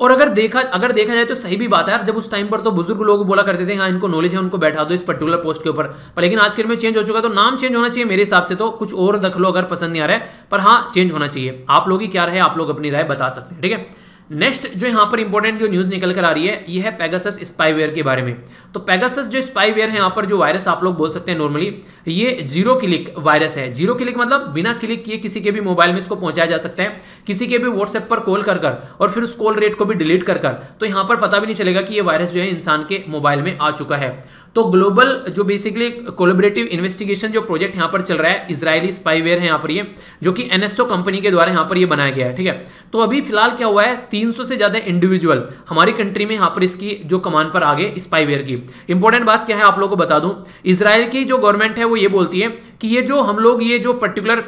और अगर देखा जाए तो सही भी बात है यार, जब उस टाइम पर तो बुजुर्ग लोग बोला करते थे हाँ इनको नॉलेज है उनको बैठा दो इस पर्टिकुलर पोस्ट के ऊपर, पर लेकिन आज के में चेंज हो चुका है, तो नाम चेंज होना चाहिए मेरे हिसाब से, तो कुछ और रख लो अगर पसंद नहीं आ रहा है, पर हाँ चेंज होना चाहिए। आप लोग ही क्या रहे, आप लोग अपनी राय बता सकते हैं। ठीक है, नेक्स्ट जो यहाँ पर इंपॉर्टेंट जो न्यूज निकल कर आ रही है ये है पेगासस स्पाईवेयर के बारे में। तो पेगासस जो स्पाईवेयर है यहाँ पर जो वायरस आप लोग बोल सकते हैं नॉर्मली, ये जीरो क्लिक वायरस है। जीरो क्लिक मतलब बिना क्लिक किए किसी के भी मोबाइल में इसको पहुंचाया जा सकता है, किसी के भी व्हाट्सएप पर कॉल कर और फिर उस कॉल रेट को भी डिलीट कर तो यहाँ पर पता भी नहीं चलेगा कि ये वायरस जो है इंसान के मोबाइल में आ चुका है। तो ग्लोबल जो बेसिकली कोलैबोरेटिव इन्वेस्टिगेशन जो प्रोजेक्ट यहाँ पर चल रहा है, इजरायली स्पाईवेयर है यहाँ पर ये, जो कि एनएसओ कंपनी के द्वारा यहाँ पर ये बनाया गया है। ठीक है, तो अभी फिलहाल क्या हुआ है, 300 से ज्यादा इंडिविजुअल हमारी कंट्री में यहाँ पर इसकी जो कमान पर आ गए स्पाईवेयर की। इंपॉर्टेंट बात क्या है आप लोगों को बता दूं, इजराइल की जो गवर्नमेंट है वो ये बोलती है कि ये जो हम लोग ये जो पर्टिकुलर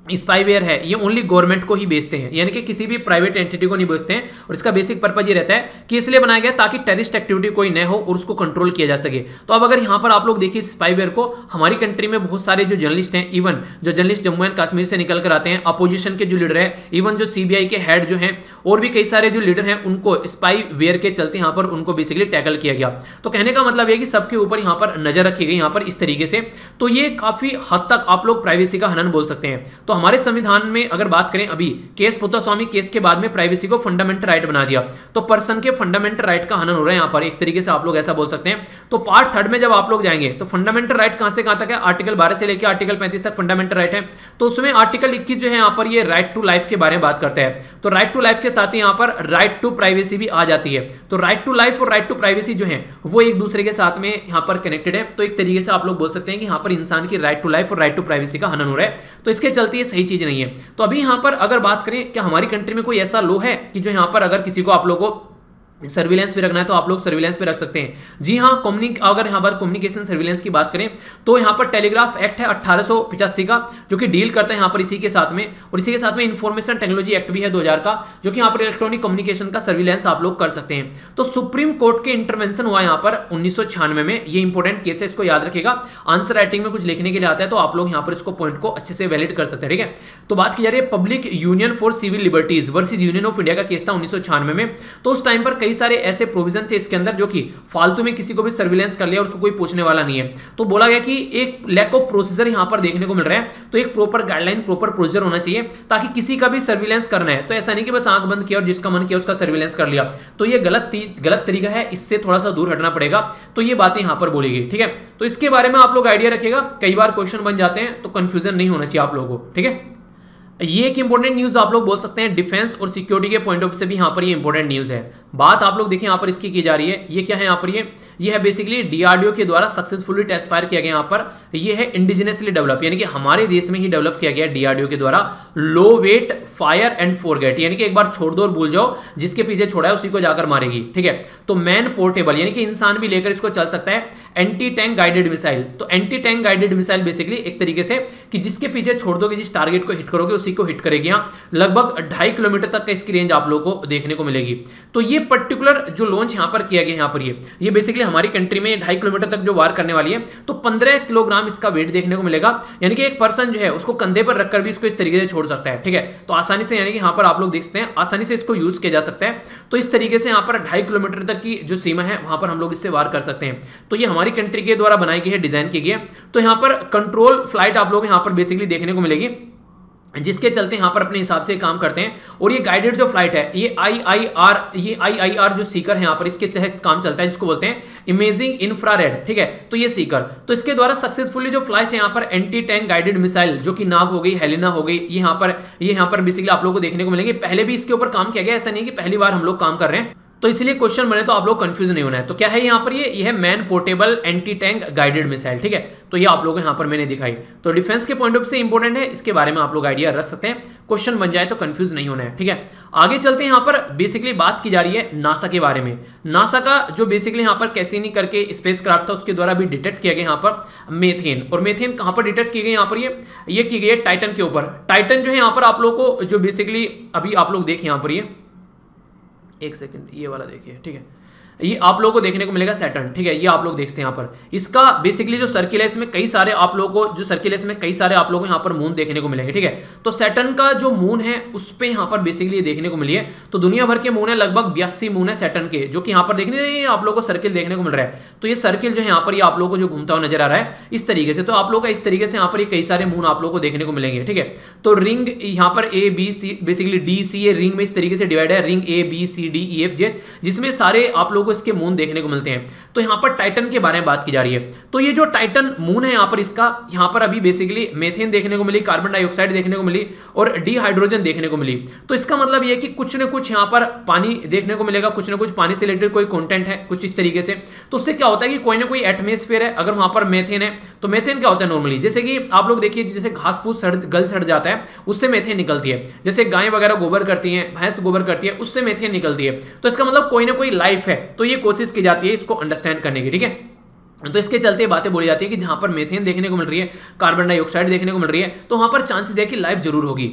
स्पाईवेयर है ये ओनली गवर्नमेंट को ही बेचते हैं, यानी कि किसी भी प्राइवेट एंटिटी को नहीं बेचते हैं। और इसका बेसिक पर्पज ये रहता है कि इसलिए बनाया गया ताकि टेररिस्ट एक्टिविटी कोई न हो और उसको कंट्रोल किया जा सके। तो अब अगर यहाँ पर आप लोग देखिए स्पाईवेयर को, हमारी कंट्री में बहुत सारे जो जर्नलिस्ट हैं, इवन जो जर्नलिस्ट जम्मू एंड कश्मीर से निकल कर आते हैं, अपोजिशन के जो लीडर है, इवन जो सीबीआई के हेड जो हैं और भी कई सारे जो लीडर हैं, उनको स्पाईवेयर के चलते यहाँ पर उनको बेसिकली टैकल किया गया। तो कहने का मतलब है कि सबके ऊपर यहाँ पर नजर रखी गई यहाँ पर इस तरीके से। तो ये काफी हद तक आप लोग प्राइवेसी का हनन बोल सकते हैं। तो हमारे संविधान में अगर बात करें, अभी केस पुत्तस्वामी केस के बाद में प्राइवेसी को फंडामेंटल राइट बना दिया, तो पर्सन के फंडामेंटल राइट का हनन हो रहा है यहाँ पर, एक तरीके से आप लोग ऐसा बोल सकते हैं। तो पार्ट 3 में जब आप लोग जाएंगे तो फंडामेंटल राइट कहां से कहां तक है, आर्टिकल 12 से लेकर आर्टिकल 35 तक फंडामेंटल राइट है। तो उसमें आर्टिकल 21 जो है यहाँ पर ये राइट टू लाइफ के बारे में बात करता है। तो राइट टू लाइफ के साथ ही यहाँ पर राइट टू प्राइवेसी भी आ जाती है। तो राइट टू लाइफ और राइट टू प्राइवेसी जो है वो एक दूसरे के साथ में यहाँ पर कनेक्टेड है। तो एक तरीके से आप लोग बोल सकते हैं कि यहाँ पर इंसान की राइट टू लाइफ और राइट टू प्राइवेसी का हनन हो रहा है। तो इसके चलते ये सही चीज नहीं है। तो अभी यहाँ पर अगर बात करें कि हमारी कंट्री में कोई ऐसा लॉ है कि जो यहाँ पर अगर किसी को आप लोगों को सर्विलेंस पे रखना है तो आप लोग सर्विलेंस पे रख सकते हैं। जी हाँ, अगर यहाँ पर कम्युनिकेशन सर्विलेंस की बात करें तो यहाँ पर टेलीग्राफ एक्ट है 1885 का, जो कि डील करता है यहाँ पर इसी के साथ में, और इसी के साथ में इंफॉर्मेशन टेक्नोलॉजी एक्ट भी है 2000 का, जो कि यहाँ पर इलेक्ट्रॉनिक कम्युनिकेशन का सर्विलेंस आप लोग कर सकते हैं। तो सुप्रीम कोर्ट के इंटरवेंशन हुआ यहाँ पर 1996 में। ये इंपॉर्टेंट केस है, इसको याद रखेगा। आंसर राइटिंग में कुछ लिखने के लिए आता है तो आप लोग यहाँ पर इसको पॉइंट को अच्छे से वैलिड कर सकते हैं। ठीक है, तो बात की जा रही है public union for civil liberties versus union of India का केस था 1996 में। तो उस टाइम पर कई सारे ऐसे प्रोविजन थे इसके अंदर जो कि फालतू में किसी को भी सर्विलेंस कर लिया और उसको कोई पूछने वाला नहीं है। तो बोला गया कि एक लैक ऑफ प्रोसीजर यहां पर देखने को मिल रहा है, तो एक प्रॉपर गाइडलाइन प्रॉपर प्रोसीजर होना चाहिए ताकि किसी का भी सर्विलेंस करना है तो ऐसा नहीं कि बस आंख बंद किया और जिसका मन किया उसका सर्विलेंस कर लिया। तो ये गलत तरीका है, इससे थोड़ा सा दूर हटना पड़ेगा। तो ये बातें यहां पर बोली गई। ठीक है, तो इसके बारे में आप लोग आइडिया रखिएगा, कई बार क्वेश्चन बन जाते हैं तो कंफ्यूजन नहीं होना चाहिए आप लोगों को। ठीक है, ये एक इंपॉर्टेंट न्यूज आप लोग बोल सकते हैं, डिफेंस और सिक्योरिटी के पॉइंट ऑफ व्यू से भी यहाँ पर ये इंपॉर्टेंट न्यूज है। बात आप लोग देखें यहाँ पर इसकी की जा रही है, ये क्या है यहाँ पर, ये है बेसिकली डीआरडीओ के द्वारा सक्सेसफुली टेस्ट फायर किया गया यहाँ पर। ये है इंडिजिनसली डेवलप, यानी कि हमारे देश में ही डेवलप किया गया डीआरडीओ के द्वारा, लो वेट फायर एंड फॉरगेट, यानी कि एक बार छोड़ दो और भूल जाओ, जिसके पीछे छोड़ा है उसी को जाकर मारेगी। ठीक है, तो मैन पोर्टेबल, यानी कि इंसान भी लेकर इसको चल सकता है। एंटी टैंक गाइडेड मिसाइल, तो anti tank guided missile basically एक तरीके से कि जिसके पीछे छोड़ दोगे, जिस टारगेट को हिट करोगे उसी को हिट करेगी। लगभग 2.5 किलोमीटर तक का इसकी रेंज आप लोगों को देखने को मिलेगी। तो ये पर्टिकुलर जो लॉन्च यहां पर किया गया यहाँ पर ये बेसिकली हमारी कंट्री में 2.5 किलोमीटर तक जो वार करने वाली है, तो 15 किलोग्राम इसका वेट देखने को मिलेगा, यानी कि एक पर्सन जो है उसको कंधे पर रखकर भी इसको इस तरीके से छोड़ सकता है। ठीक है, तो आसानी से, यानी कि यहाँ पर आप लोग देख सकते हैं आसानी से इसको यूज किया जा सकता है। तो इस तरीके से यहाँ पर 2.5 किलोमीटर तक की जो सीमा है वहां पर हम लोग इससे वार कर सकते हैं। तो ये हमारी कंट्री के द्वारा बनाई गई है, डिजाइन की गई है। तो यहाँ पर कंट्रोल फ्लाइट आप लोग यहाँ पर बेसिकली देखने को मिलेगी। जिसके चलते यहाँ पर अपने हिसाब से काम करते हैं। और ये गाइडेड जो फ्लाइट है, ये आईआईआर जो सीकर है यहाँ पर, इसके तहत काम चलता है, जिसको बोलते हैं इमेजिंग इंफ्रारेड, ठीक है। तो ये सीकर, तो इसके द्वारा सक्सेसफुली जो फ्लाइट है यहाँ पर एंटी टैंक गाइडेड मिसाइल, जो कि नाग हो गई, हेलिना हो गई, ये यहाँ पर बेसिकली आप लोगों को देखने को मिलेंगे। पहले भी इसके ऊपर काम किया गया, ऐसा नहीं कि पहली बार हम लोग काम कर रहे हैं, तो इसलिए क्वेश्चन बने तो आप लोग कंफ्यूज नहीं होना है। तो क्या है यहाँ पर, ये है man portable anti tank guided missile, ठीक है। तो ये आप लोगों को यहाँ पर मैंने दिखाई, तो डिफेंस के पॉइंट ऑफ से इंपॉर्टेंट है, इसके बारे में आप लोग आइडिया रख सकते हैं, क्वेश्चन बन जाए तो कंफ्यूज नहीं होना है, ठीक है। आगे चलते हैं, यहाँ पर बेसिकली बात की जा रही है नासा के बारे में। नासा का जो बेसिकली यहाँ पर कैसिनी करके स्पेस क्राफ्ट था, उसके द्वारा भी डिटेक्ट किया गया यहाँ पर मेथेन। और मेथेन कहाँ पर डिटेक्ट की गई, यहाँ पर ये की गई है टाइटन के ऊपर। टाइटन जो है यहाँ पर आप लोग को जो बेसिकली अभी आप लोग देखिए यहाँ पर, ये एक सेकंड, ये वाला देखिए, ठीक है, ये आप लोगों को देखने को मिलेगा सैटर्न, ठीक है। ये आप लोग देखते हैं यहाँ पर, इसका बेसिकली जो सर्किल है, इसमें कई सारे आप लोगों को जो सर्किल है, इसमें कई सारे आप लोगों को यहाँ पर मून देखने को मिलेंगे, ठीक है। तो सैटर्न का जो मून है उस पे यहाँ पर बेसिकली देखने को मिली है। तो दुनिया भर के मून है, लगभग 82 मून है सैटर्न के, जो कि यहाँ पर देखने रही है आप लोगों को सर्किल देखने को मिल रहा है। तो ये सर्किल जो है यहाँ पर, ये आप लोगों को जो घूमता हुआ नजर आ रहा है इस तरीके से, तो आप लोग का इस तरीके से यहाँ पर ये कई सारे मून आप लोगों को देखने को मिलेंगे, ठीक है। तो रिंग यहाँ पर A B C, basically D C A ring में इस तरीके से डिवाइड है, ring A B C D E F J, जिसमें सारे आप लोगों को इसके मून देखने को मिलते हैं। तो यहां पर टाइटन के बारे में बात की जा रही है। तो ये जो टाइटन मून है यहां पर, इसका यहां पर अभी बेसिकली मेथेन देखने को मिली, कार्बन डाइऑक्साइड देखने को मिली और डी हाइड्रोजन देखने को मिली। तो इसका मतलब ये कि कुछ न कुछ यहां पर पानी देखने को मिलेगा, कुछ न कुछ पानी से रिलेटेड कोई कंटेंट है, कुछ इस तरीके से। तो उससे क्या होता है कि कोई ना कोई एटमॉस्फेयर है, अगर वहां पर मेथेन है तो मेथेन क्या होता है नॉर्मली, जैसे कि आप लोग देखिए, जैसे घास फूस गल सड़ जाता है उससे मेथेन निकलती है, जैसे गाय वगैरह गोबर करती है, भैंस गोबर करती है, उससे मेथेन निकलती है। तो इसका मतलब कोई ना कोई लाइफ है। तो ये कोशिश की जाती है इसको अंडरस्टैंड करने की, ठीक है। तो इसके चलते बातें बोली जाती है कि जहां पर मेथेन देखने को मिल रही है, कार्बन डाइऑक्साइड देखने को मिल रही है, तो वहां पर चांसेस है कि लाइफ जरूर होगी।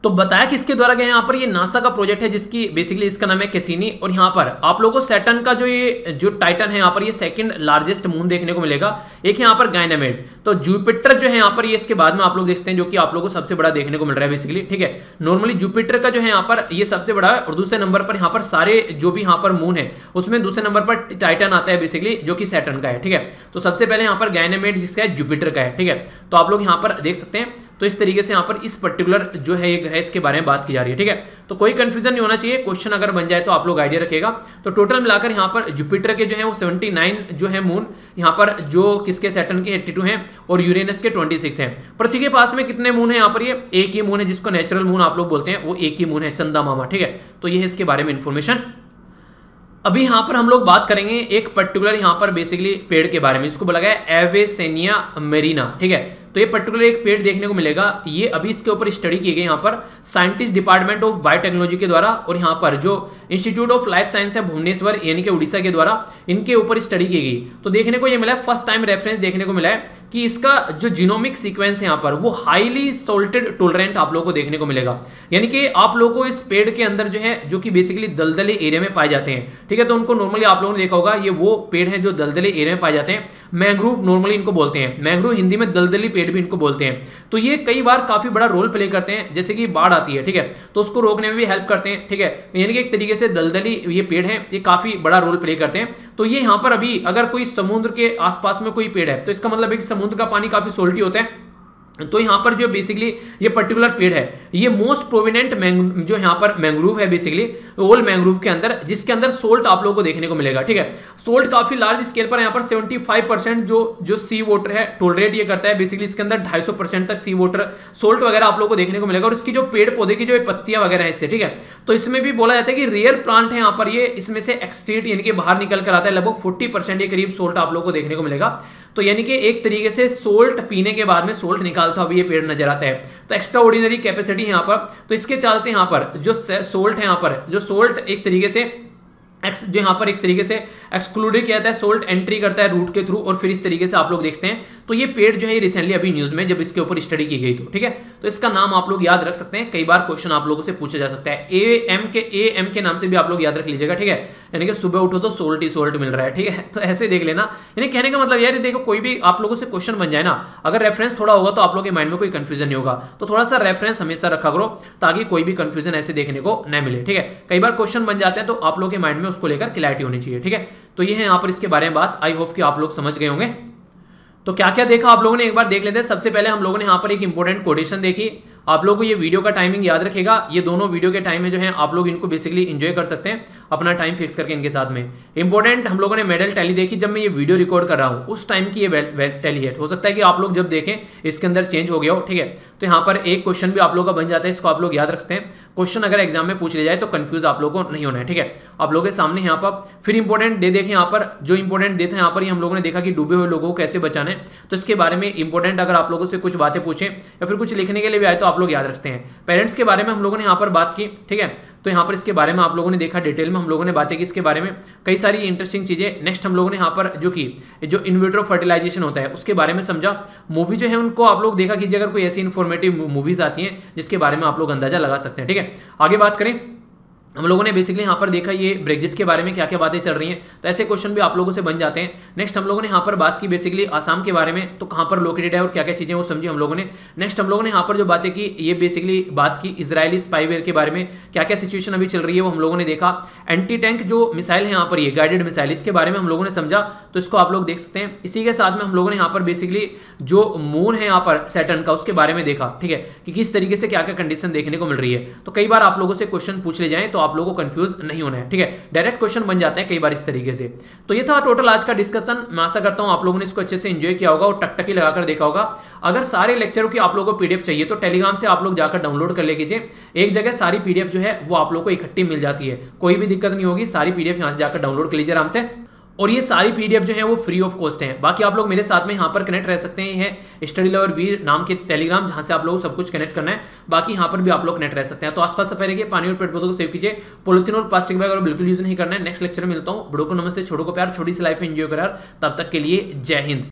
तो बताया किसके द्वारा गया, यहाँ पर ये नासा का प्रोजेक्ट है, जिसकी बेसिकली इसका नाम है कैसिनी। और यहाँ पर आप लोगों को सैटर्न का जो टाइटन है, यहाँ पर ये सेकंड लार्जेस्ट मून देखने को मिलेगा। एक यहाँ पर गायनामेड। तो जुपिटर जो है यहाँ पर, ये इसके बाद में आप लोग देखते हैं, जो कि आप लोगों को सबसे बड़ा देखने को मिल रहा है बेसिकली, ठीक है। नॉर्मली जुपिटर का जो है यहाँ पर ये सबसे बड़ा है, और दूसरे नंबर पर यहाँ पर सारे जो भी यहाँ पर मून है उसमें दूसरे नंबर पर टाइटन आता है बेसिकली, जो कि सैटर्न का है, ठीक है। तो सबसे पहले यहाँ पर गायनामेड जिसका है जुपिटर का है, ठीक है। तो आप लोग यहाँ पर देख सकते हैं। तो इस तरीके से यहाँ पर इस पर्टिकुलर जो है ये ग्रह, इसके बारे में बात की जा रही है, ठीक है। तो कोई कंफ्यूजन नहीं होना चाहिए, क्वेश्चन अगर बन जाए तो आप लोग आइडिया रखेगा। तो टोटल मिलाकर यहाँ पर जुपिटर के जो है वो 79 जो है मून, यहाँ पर जो किसके सैटर्न के 82 हैं और यूरेनस के 26 हैं। पृथ्वी के पास में कितने मून है, यहाँ पर ये एक ही मून है, जिसको नेचुरल मून आप लोग बोलते हैं, वो एक ही मून है, चंदा मामा, ठीक है। तो ये है इसके बारे में इंफॉर्मेशन। अभी यहाँ पर हम लोग बात करेंगे एक पर्टिकुलर यहाँ पर बेसिकली पेड़ के बारे में, जिसको बोला गया है एवेसेनिया मेरिना, ठीक है। तो ये पर्टिकुलर एक पेड़ देखने को मिलेगा, ये अभी इसके ऊपर स्टडी की गई यहाँ पर साइंटिस्ट डिपार्टमेंट ऑफ बायोटेक्नोलॉजी के द्वारा, और यहाँ पर जो इंस्टीट्यूट ऑफ लाइफ साइंस है भुवनेश्वर यानी कि उड़ीसा के द्वारा, इनके ऊपर स्टडी की गई। तो देखने को ये मिला है, फर्स्ट टाइम रेफरेंस देखने को मिला है कि इसका जो जीनोमिक सीक्वेंस है यहाँ पर वो हाईली सोल्टेड टोलरेंट आप लोगों को देखने को मिलेगा। यानी कि आप लोगों को इस पेड़ के अंदर जो है, जो कि बेसिकली दलदली एरिया में पाए जाते हैं, ठीक है। तो उनको नॉर्मली आप लोगों ने देखा होगा, ये वो पेड़ हैं जो दलदली एरिया में पाए जाते हैं। मैंग्रोव नॉर्मली इनको बोलते हैं, मैंग्रोव हिंदी में दलदली पेड़ भी इनको बोलते हैं। तो ये कई बार काफी बड़ा रोल प्ले करते हैं, जैसे कि बाढ़ आती है, ठीक है, तो उसको रोकने में भी हेल्प करते हैं, ठीक है। यानी कि एक तरीके से दलदली ये पेड़ है, ये काफी बड़ा रोल प्ले करते हैं। तो ये यहाँ पर अभी अगर कोई समुद्र के आसपास में कोई पेड़ है, तो इसका मतलब है कि समुद्र का पानी काफी सोल्टी होता है। तो यहाँ पर जो बेसिकली ये पर्टिकुलर पेड़ है, ये मोस्ट प्रोविनेंट जो यहाँ पर मैंग्रोव है बेसिकली ओल्ड मैंग्रोव के अंदर, जिसके अंदर सोल्ट आप लोगों को देखने को मिलेगा, ठीक है। सोल्ट काफी लार्ज स्केल पर, यहाँ पर 75% जो सी वाटर है टोलरेट ये करता है बेसिकली, इसके अंदर 250% तक सी वाटर सोल्ट वगैरह आप लोगों को देखने को मिलेगा। और इसकी जो पेड़ पौधे की जो पत्तियां वगैरह है इससे, ठीक है। तो इसमें भी बोला जाता है कि रेयर प्लांट है यहाँ पर, ये इसमें से एक्सट्रीट यानी कि बाहर निकल कर आता है, लगभग 40% के करीब सोल्ट आप लोगों को देखने को मिलेगा। तो यानी कि एक तरीके से सोल्ट पीने के बाद में सोल्ट निकालता हुआ ये पेड़ नजर आता है। तो एक्स्ट्रा ऑर्डिनरी कैपेसिटी है यहाँ पर। तो इसके चलते यहाँ पर जो सोल्ट है, यहाँ पर जो सोल्ट एक तरीके से जो यहाँ पर एक तरीके से एक्सक्लूड किया जाता है, सोल्ट एंट्री करता है रूट के थ्रू, और फिर इस तरीके से आप लोग देखते हैं। तो ये पेड़ जो है रिसेंटली अभी न्यूज में जब इसके ऊपर स्टडी की गई, तो ठीक है। तो इसका नाम आप लोग याद रख सकते हैं, कई बार क्वेश्चन आप लोगों से पूछा जा सकता है। एम के नाम से भी आप लोग याद रख लीजिएगा, ठीक है। यानी कि सुबह उठो तो सोल्ट ही सोल्ट मिल रहा है, ठीक है। तो ऐसे देख लेना, यानी कहने का मतलब यार देखो, कोई भी आप लोगों से क्वेश्चन बन जाए ना, अगर रेफरेंस थोड़ा होगा तो आप लोगों के माइंड में कोई कंफ्यूजन नहीं होगा। तो थोड़ा सा रेफरेंस हमेशा रखा करो, ताकि कोई भी कंफ्यूजन ऐसे देखने को न मिले, ठीक है। कई बार क्वेश्चन बन जाते हैं तो आप लोगों के माइंड में उसको लेकर क्लैरिटी होनी चाहिए, ठीक है। तो ये है यहाँ पर इसके बारे में बात, आई होप कि आप लोग समझ गए होंगे। तो क्या क्या देखा आप लोगों ने, एक बार देख लेते हैं। सबसे पहले हम लोगों ने यहाँ पर एक इंपॉर्टेंट कोटेशन देखी, आप लोगों को ये वीडियो का टाइमिंग याद रखेगा, ये दोनों वीडियो के टाइम है जो है आप लोग इनको बेसिकली एंजॉय कर सकते हैं अपना टाइम फिक्स करके इनके साथ में। इंपॉर्टेंट हम लोगों ने मेडल टैली देखी जब मैं ये वीडियो रिकॉर्ड कर रहा हूँ उस टाइम की ये टैली है। हो सकता है कि आप लोग जब देखें इसके अंदर चेंज हो गया हो, ठीक है। तो यहाँ पर एक क्वेश्चन भी आप लोग का बन जाता है, इसको आप लोग याद रखते हैं। क्वेश्चन अगर एग्जाम में पूछ लिया जाए तो कंफ्यूज आप लोगों को नहीं होना है, ठीक है। आप लोगों के सामने यहाँ पर फिर इंपॉर्टेंट डे देखें, यहाँ पर जो इंपॉर्टेंट डे था यहाँ पर हम लोगों ने देखा कि डूबे हुए लोगों को कैसे बचाना है। तो इसके बारे में इंपॉर्टेंट अगर आप लोगों से कुछ बातें पूछें या फिर कुछ लिखने के लिए भी आए तो आप लोग याद रखते हैं। पेरेंट्स के बारे में हम लोगों ने यहाँ पर बात की, ठीक है। तो यहाँ पर इसके बारे में आप लोगों ने देखा, डिटेल में हम लोगों ने बातें की इसके बारे में, कई सारी इंटरेस्टिंग चीजें। नेक्स्ट हम लोगों ने यहाँ पर जो इन विट्रो फर्टिलाइजेशन होता है उसके बारे में समझा। मूवी जो है उनको आप लोग देखा कीजिए अगर कोई ऐसी इन्फॉर्मेटिव मूवीज आती हैं जिसके बारे में आप लोग अंदाजा लगा सकते हैं, ठीक है। आगे बात करें, हम लोगों ने बेसिकली यहाँ पर देखा ये ब्रेक्जिट के बारे में क्या क्या बातें चल रही हैं, तो ऐसे क्वेश्चन भी आप लोगों से बन जाते हैं। नेक्स्ट हम लोगों ने यहाँ पर बात की बेसिकली आसाम के बारे में, तो कहाँ पर लोकेटेड है और क्या क्या चीज़ें वो समझी हम लोगों ने। नेक्स्ट हम लोगों ने यहाँ पर जो बातें की ये बेसिकली बात की इजरायली स्पाईवेयर के बारे में, क्या क्या सिचुएशन अभी चल रही है वो हम लोगों ने देखा। एंटी टैंक जो मिसाइल है यहाँ पर ये गाइडेड मिसाइल, इसके बारे में हम लोगों ने समझा, तो इसको आप लोग देख सकते हैं। इसी के साथ में हम लोगों ने यहाँ पर बेसिकली जो मून है यहाँ पर सैटर्न का उसके बारे में देखा, ठीक है, कि किस तरीके से क्या क्या कंडीशन देखने को मिल रही है। तो कई बार आप लोगों से क्वेश्चन पूछ ले जाएं तो आप लोगों को कंफ्यूज नहीं होना है, ठीक है। डायरेक्ट क्वेश्चन बन जाते हैं कई बार इस तरीके से। तो ये था टोटल आज का डिस्कशन। मैं आशा करता हूं आप लोगों ने इसको अच्छे से एंजॉय किया होगा और टकटकी लगाकर देखा होगा। अगर सारे लेक्चरों की आप लोगों को पीडीएफ चाहिए तो टेलीग्राम से आप लोग जाकर डाउनलोड कर ले कीजिए। एक जगह सारी पीडीएफ जो है वो आप लोग को इकट्ठी मिल जाती है, कोई भी दिक्कत नहीं होगी। सारी पीडीएफ यहां से जाकर डाउनलोड कर लीजिए आराम से, और ये सारी पीडीएफ जो है वो फ्री ऑफ कॉस्ट है। बाकी आप लोग मेरे साथ में यहाँ पर कनेक्ट रह सकते हैं स्टडी लवर वीर नाम के टेलीग्राम, जहाँ से आप लोगों को सब कुछ कनेक्ट करना है। बाकी यहाँ पर भी आप लोग कनेक्ट रह सकते हैं। तो आसपास सफाई रखिए, पानी और पेड़ पौधों को सेव कीजिए, पॉलिथीन और प्लास्टिक बैग और बिल्कुल यूज नहीं करना है। नेक्स्ट लेक्चर में मिलता हूँ। बड़ों को नमस्ते, छोटों को प्यार, छोटी सी लाइफ एंजॉय करार। तब तक के लिए जय हिंद।